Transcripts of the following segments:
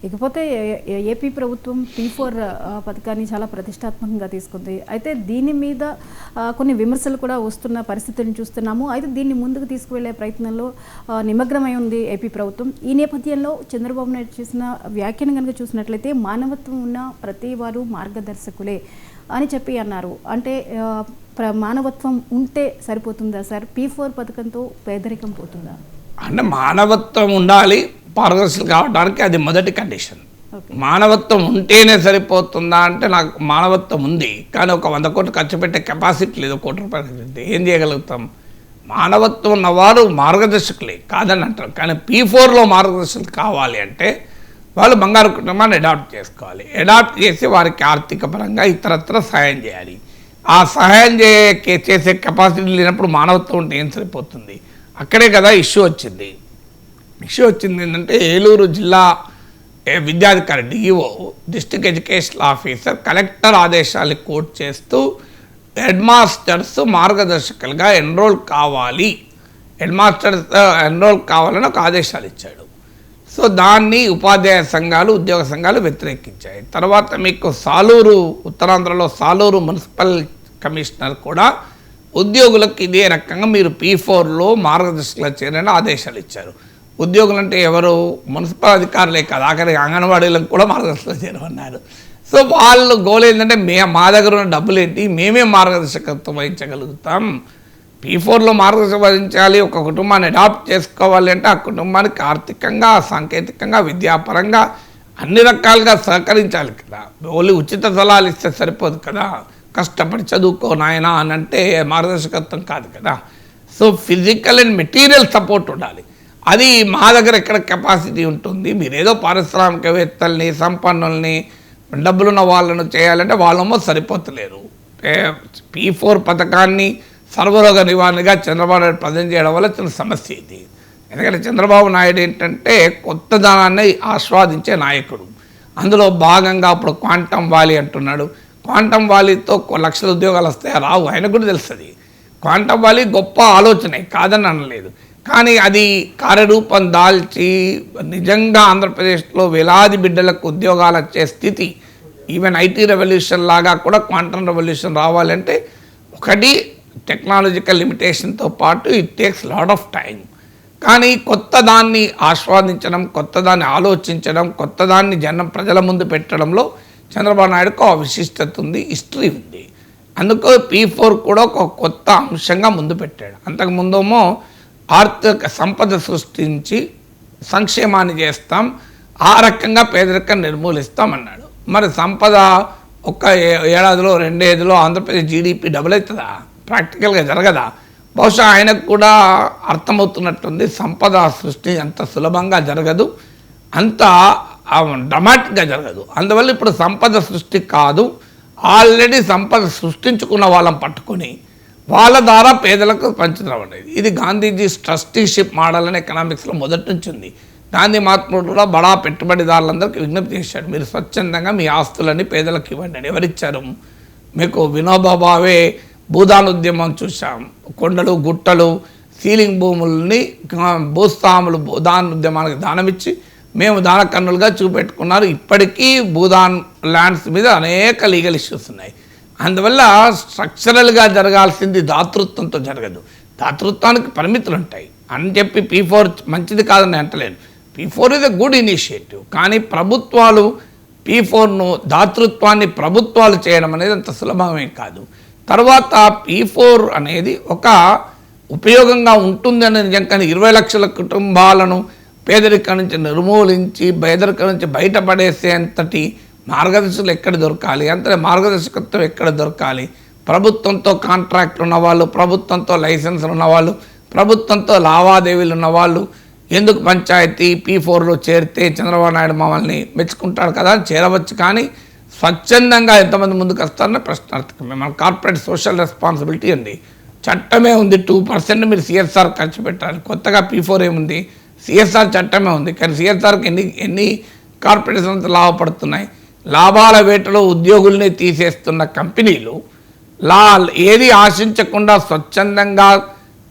ఇకపోతే ఏపీ ప్రభుత్వం P4 పథకాన్ని చాలా ప్రతిష్టాత్మకంగా తీసుకుంది. అయితే దీని మీద కొన్ని విమర్శలు కూడా వస్తున్న పరిస్థితులను చూస్తున్నాము. అయితే దీన్ని ముందుకు తీసుకువెళ్లే ప్రయత్నంలో నిమగ్నమై ఉంది ఏపీ ప్రభుత్వం. ఈ నేపథ్యంలో చంద్రబాబు నాయుడు చేసిన వ్యాఖ్యను కనుక చూసినట్లయితే మానవత్వం ఉన్న ప్రతి వారు మార్గదర్శకులే అని చెప్పి అన్నారు. అంటే మానవత్వం ఉంటే సరిపోతుందా సార్? P4 పథకంతో పేదరికం పోతుందా? అంటే మానవత్వం ఉండాలి, పారదర్శకులు కావడానికి అది మొదటి కండిషన్. మానవత్వం ఉంటేనే సరిపోతుందా అంటే నాకు మానవత్వం ఉంది, కానీ ఒక 100 కోట్లు ఖర్చు పెట్టే కెపాసిటీ లేదు. ₹1 ఏం చేయగలుగుతాం? మానవత్వం ఉన్నవారు మార్గదర్శకులే కాదని అంటారు, కానీ P4లో మార్గదర్శకులు కావాలి అంటే వాళ్ళు బంగారు కుటుంబాన్ని అడాప్ట్ చేసుకోవాలి. అడాప్ట్ చేసి వారికి ఆర్థిక పరంగా ఇతరత్ర సహాయం చేయాలి. ఆ సహాయం చేసే కెపాసిటీ లేనప్పుడు మానవత్వం ఉంటే ఏం సరిపోతుంది? అక్కడే కదా ఇష్యూ వచ్చింది. ఏంటంటే ఏలూరు జిల్లా విద్యాధికారి DEO district education officer collector ఆదేశాలు కోట్ చేస్తూ హెడ్ మాస్టర్స్ మార్గదర్శకులుగా ఎన్రోల్ కావాలి, హెడ్ మాస్టర్స్ ఎన్రోల్ కావాలని ఒక ఆదేశాలు ఇచ్చాడు. సో దాన్ని ఉపాధ్యాయ సంఘాలు, ఉద్యోగ సంఘాలు వ్యతిరేకించాయి. తర్వాత మీకు సాలూరు, ఉత్తరాంధ్రలో సాలూరు మున్సిపల్ కమిషనర్ కూడా ఉద్యోగులకు ఇదే రకంగా మీరు P4లో మార్గదర్శకులు చేయాలని ఆదేశాలు ఇచ్చారు. ఉద్యోగులు అంటే ఎవరు? మున్సిపల్ అధికారులే కాదు, ఆఖరి అంగన్వాడీలకు కూడా మార్గదర్శకులు చేయమన్నారు. సో వాళ్ళు గోల్ ఏంటంటే మా దగ్గర ఉన్న డబ్బులు ఏంటి, మేమే మార్గదర్శకత్వం వహించగలుగుతాం. P4లో మార్గదర్శకత్వం వహించాలి, ఒక కుటుంబాన్ని అడాప్ట్ చేసుకోవాలి అంటే ఆ కుటుంబానికి ఆర్థికంగా, సాంకేతికంగా, విద్యాపరంగా అన్ని రకాలుగా సహకరించాలి కదా. ఓన్లీ ఉచిత సలహాలు ఇస్తే సరిపోదు కదా. కష్టపడి చదువుకో నాయనా అని అంటే మార్గదర్శకత్వం కాదు కదా. So physical and material support ఉండాలి. అది మా దగ్గర ఎక్కడ కెపాసిటీ ఉంటుంది? మీరేదో పారిశ్రామికవేత్తల్ని, సంపన్నుల్ని, డబ్బులున్న వాళ్ళను చేయాలంటే వాళ్ళేమో సరిపోతలేరు. P4 పథకాన్ని సర్వరోగ నివారణగా చంద్రబాబు నాయుడు ప్రజెంట్ చేయడం వల్ల చిన్న సమస్య ఇది. ఎందుకంటే చంద్రబాబు నాయుడు ఏంటంటే కొత్త ధనాన్ని ఆస్వాదించే నాయకుడు. అందులో భాగంగా ఇప్పుడు క్వాంటమ్ వ్యాలీ అంటున్నాడు. క్వాంటమ్ వ్యాలీతో లక్షల ఉద్యోగాలు వస్తాయా? రావు. ఆయనకు కూడా తెలుస్తుంది. క్వాంటమ్ వ్యాలీ గొప్ప ఆలోచనే, కాదని అనలేదు. కానీ అది కార్యరూపం దాల్చి నిజంగా ఆంధ్రప్రదేశ్లో వేలాది బిడ్డలకు ఉద్యోగాలు వచ్చే స్థితి, ఈవెన్ ఐటీ రెవల్యూషన్ లాగా కూడా క్వాంటమ్ రెవల్యూషన్ రావాలంటే ఒకటి టెక్నాలజికల్ లిమిటేషన్తో పాటు it takes lot of time. కానీ కొత్త దాన్ని ఆస్వాదించడం, కొత్త దాన్ని ఆలోచించడం, కొత్త దాన్ని ప్రజల ముందు పెట్టడంలో చంద్రబాబు నాయుడుకు ఆ విశిష్టత ఉంది, హిస్టరీ ఉంది. అందుకు P4 కూడా ఒక కొత్త అంశంగా ముందు పెట్టాడు. అంతకుముందేమో ఆర్థిక సంపద సృష్టించి సంక్షేమాన్ని చేస్తాం, ఆ రకంగా పేదరికం నిర్మూలిస్తామన్నాడు. మరి సంపద ఒక్క ఏడాదిలో, 2 ఏళ్ళలో ఆంధ్రప్రదేశ్ జీడిపి డబుల్ అవుతుందా? ప్రాక్టికల్గా జరగదా? బహుశా ఆయనకు కూడా అర్థమవుతున్నట్టుంది. సంపద సృష్టి అంత సులభంగా జరగదు, అంత డ్రమాటిక్గా జరగదు. అందువల్ల ఇప్పుడు సంపద సృష్టి కాదు, ఆల్రెడీ సంపద సృష్టించుకున్న వాళ్ళని పట్టుకొని వాళ్ళ ద్వారా పేదలకు పంచడం అనేది. ఇది గాంధీజీ ట్రస్టీషిప్ మోడల్ అని ఎకనామిక్స్లో మొదటి నుంచి ఉంది. గాంధీ మహాత్ముడు కూడా బడా పెట్టుబడిదారులందరికీ విజ్ఞప్తి చేశాడు, మీరు స్వచ్ఛందంగా మీ ఆస్తులని పేదలకు ఇవ్వండి అని. ఎవరిచ్చారు మీకు? వినోబా భావే భూదాన ఉద్యమం చూసాం. కొండలు, గుట్టలు, సీలింగ్ భూముల్ని భూస్వాములు భూదాన ఉద్యమానికి దానమిచ్చి మేము దాన కన్నులుగా చూపెట్టుకున్నారు. ఇప్పటికీ భూదాన్ ల్యాండ్స్ మీద అనేక లీగల్ ఇష్యూస్ ఉన్నాయి. అందువల్ల స్ట్రక్చరల్గా జరగాల్సింది దాతృత్వంతో జరగదు. దాతృత్వానికి పరిమితులు ఉంటాయి అని చెప్పి P4 మంచిది కాదని అంటలేను. P4 is a good initiative. కానీ ప్రభుత్వాలు P4ను, దాతృత్వాన్ని ప్రభుత్వాలు చేయడం అనేది అంత సులభమే కాదు. తర్వాత P4 అనేది ఒక ఉపయోగంగా ఉంటుందని నిజంగా 20 లక్షల కుటుంబాలను పేదరికం నుంచి నిర్మూలించి పేదరికం నుంచి బయటపడేసేంతటి మార్గదర్శకులు ఎక్కడ దొరకాలి, అంతే మార్గదర్శకత్వం ఎక్కడ దొరకాలి? ప్రభుత్వంతో కాంట్రాక్ట్లు ఉన్నవాళ్ళు, ప్రభుత్వంతో లైసెన్సులు ఉన్నవాళ్ళు, ప్రభుత్వంతో లావాదేవీలు ఉన్నవాళ్ళు ఎందుకు పంచాయతీ P4లో చేరితే చంద్రబాబు నాయుడు మమ్మల్ని మెచ్చుకుంటాడు కదా అని చేరవచ్చు. కానీ స్వచ్ఛందంగా ఎంతమంది ముందుకు వస్తారనే ప్రశ్నార్థకమే. మన కార్పొరేట్ సోషల్ రెస్పాన్సిబిలిటీ ఉంది, చట్టమే ఉంది. 2% మీరు CSR ఖర్చు పెట్టాలి. కొత్తగా P4 ఏముంది? CSR చట్టమే ఉంది. కానీ CSRకి ఎన్ని కార్పొరేట్ సంస్థలు లాభపడుతున్నాయి? లాభాల వేటలో ఉద్యోగుల్ని తీసేస్తున్న కంపెనీలు ఏది ఆశించకుండా స్వచ్ఛందంగా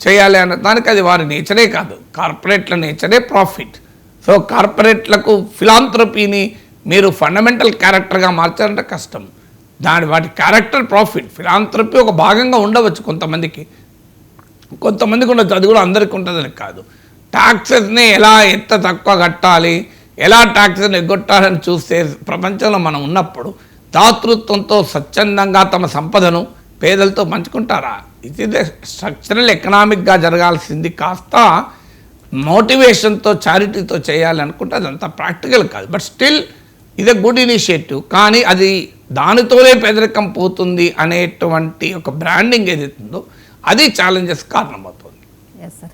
చేయాలి అన్న దానికి అది వారి నేచరే కాదు, కార్పొరేట్ల నేచరే ప్రాఫిట్. సో కార్పొరేట్లకు ఫిలాంథ్రపీని మీరు ఫండమెంటల్ క్యారెక్టర్గా మార్చాలంటే కష్టం. వాటి క్యారెక్టర్ ప్రాఫిట్, ఫిలాంథ్రపీ ఒక భాగంగా ఉండవచ్చు కొంతమందికి ఉండొచ్చు, అది కూడా అందరికీ ఉంటుందని కాదు. ట్యాక్సెస్ని ఎలా ఎంత తక్కువ కట్టాలి, ఎలా ట్యాక్సెస్ని ఎగ్గొట్టాలని చూస్తే ప్రపంచంలో మనం ఉన్నప్పుడు దాతృత్వంతో స్వచ్ఛందంగా తమ సంపదను పేదలతో పంచుకుంటారా? ఇది స్ట్రక్చరల్ ఎకనామిక్గా జరగాల్సింది కాస్త మోటివేషన్తో చారిటీతో చేయాలి అనుకుంటే అదంతా ప్రాక్టికల్ కాదు. బట్ స్టిల్ ఇది గుడ్ ఇనిషియేటివ్. కానీ అది దానితోనే పేదరికం పోతుంది అనేటువంటి ఒక బ్రాండింగ్ ఏదైతుందో అది ఛాలెంజెస్ కారణమవుతుంది. Yes sir.